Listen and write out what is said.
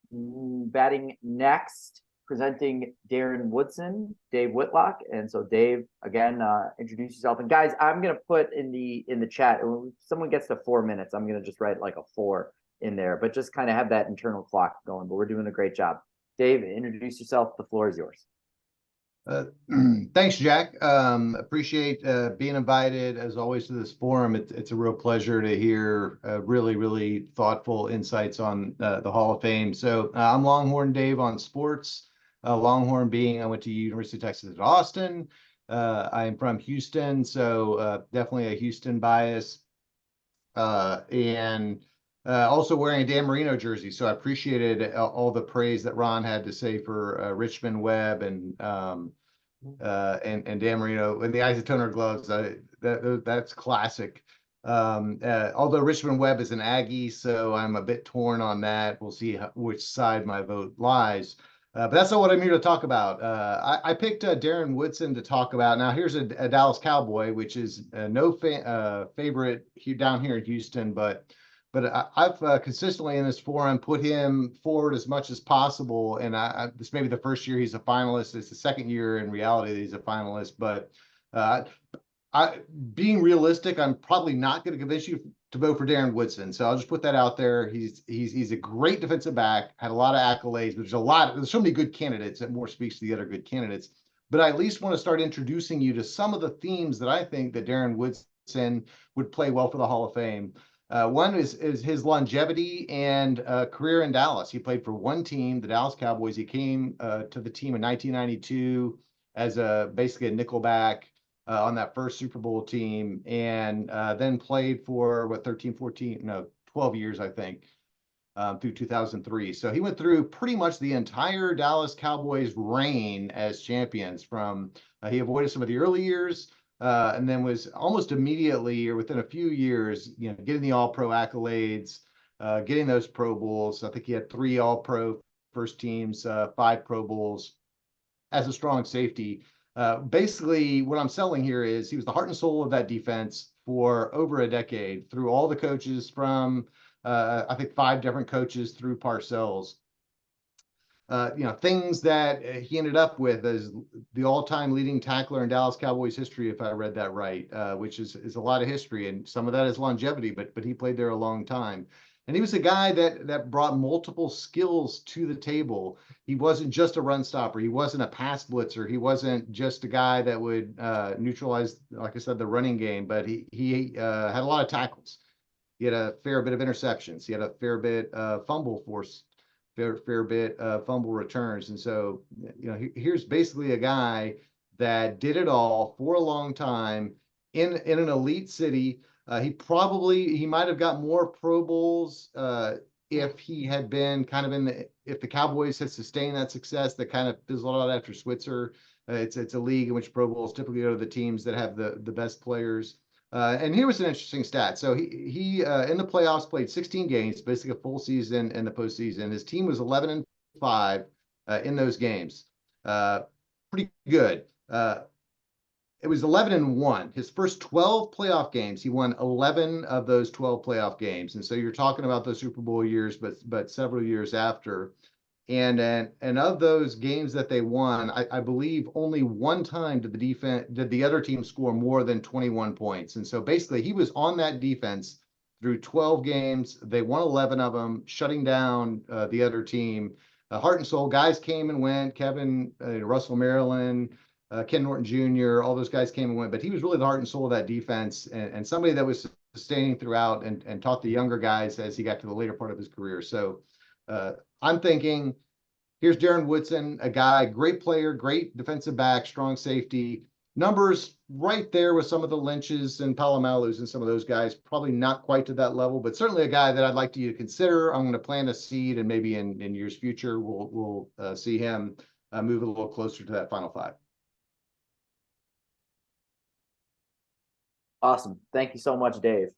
Batting next, presenting Darren Woodson, Dave Whitlock. And so Dave, again, introduce yourself. And guys, I'm gonna put in the chat, when someone gets to 4 minutes, I'm gonna just write like a 4 in there, but just kind of have that internal clock going. But we're doing a great job. Dave, introduce yourself. The floor is yours. Thanks, Jack. Appreciate being invited, as always, to this forum. It's a real pleasure to hear really thoughtful insights on the Hall of Fame. So I'm Longhorn Dave on sports. Longhorn being I went to University of Texas at Austin. I'm from Houston, so definitely a Houston bias. And also wearing a Dan Marino jersey, so I appreciated all the praise that Ron had to say for Richmond Webb and Dan Marino and the isotoner gloves. That's classic. Although Richmond Webb is an Aggie, so I'm a bit torn on that. We'll see which side my vote lies. But that's not what I'm here to talk about. I picked Darren Woodson to talk about. Now, here's a Dallas Cowboy, which is no favorite down here in Houston, but I've consistently in this forum put him forward as much as possible. And this may be the first year he's a finalist. It's the second year in reality that he's a finalist. But being realistic, I'm probably not going to convince you to vote for Darren Woodson. So I'll just put that out there. He's a great defensive back, had a lot of accolades, but there's so many good candidates that more speaks to the other good candidates. But I at least want to start introducing you to some of the themes that I think that Darren Woodson would play well for the Hall of Fame. One is his longevity and career in Dallas. He played for one team, the Dallas Cowboys. He came to the team in 1992 as basically a nickelback on that first Super Bowl team, and then played for 12 years, I think, through 2003. So he went through pretty much the entire Dallas Cowboys reign as champions. He avoided some of the early years, and then was almost immediately or within a few years, getting the All-Pro accolades, getting those Pro Bowls. I think he had 3 All-Pro first teams, 5 Pro Bowls as a strong safety. Basically, what I'm selling here is he was the heart and soul of that defense for over a decade, through all the coaches from, I think, 5 different coaches through Parcells. Things that he ended up with as the all-time leading tackler in Dallas Cowboys history, if I read that right, which is a lot of history, and some of that is longevity, but he played there a long time. And he was a guy that brought multiple skills to the table. He wasn't just a run stopper. He wasn't a pass blitzer. He wasn't just a guy that would neutralize, like I said, the running game, but he had a lot of tackles. He had a fair bit of interceptions. He had a fair bit of fumble force, fair bit of fumble returns. And so, here's basically a guy that did it all for a long time in an elite city. He might have got more Pro Bowls if he had been kind of if the Cowboys had sustained that success that kind of fizzled out after Switzer. It's a league in which Pro Bowls typically go to the teams that have the best players. And here was an interesting stat. So he in the playoffs played 16 games, basically a full season in the postseason. His team was 11-5 in those games. Pretty good. It was 11-1. His first 12 playoff games, he won 11 of those 12 playoff games. And so you're talking about those Super Bowl years, but several years after. And of those games that they won, I believe only one time did the other team score more than 21 points. And so basically he was on that defense through 12 games. They won 11 of them, shutting down the other team. Heart and soul, guys came and went. Kevin, Russell Maryland, Ken Norton Jr., all those guys came and went, but he was really the heart and soul of that defense, and somebody that was sustaining throughout and taught the younger guys as he got to the later part of his career. So I'm thinking, here's Darren Woodson, a guy, great player, great defensive back, strong safety, numbers right there with some of the Lynches and Palomalus and some of those guys, probably not quite to that level, but certainly a guy that I'd like you to consider. I'm going to plant a seed, and maybe in years future, we'll see him move a little closer to that Final 5. Awesome. Thank you so much, Dave.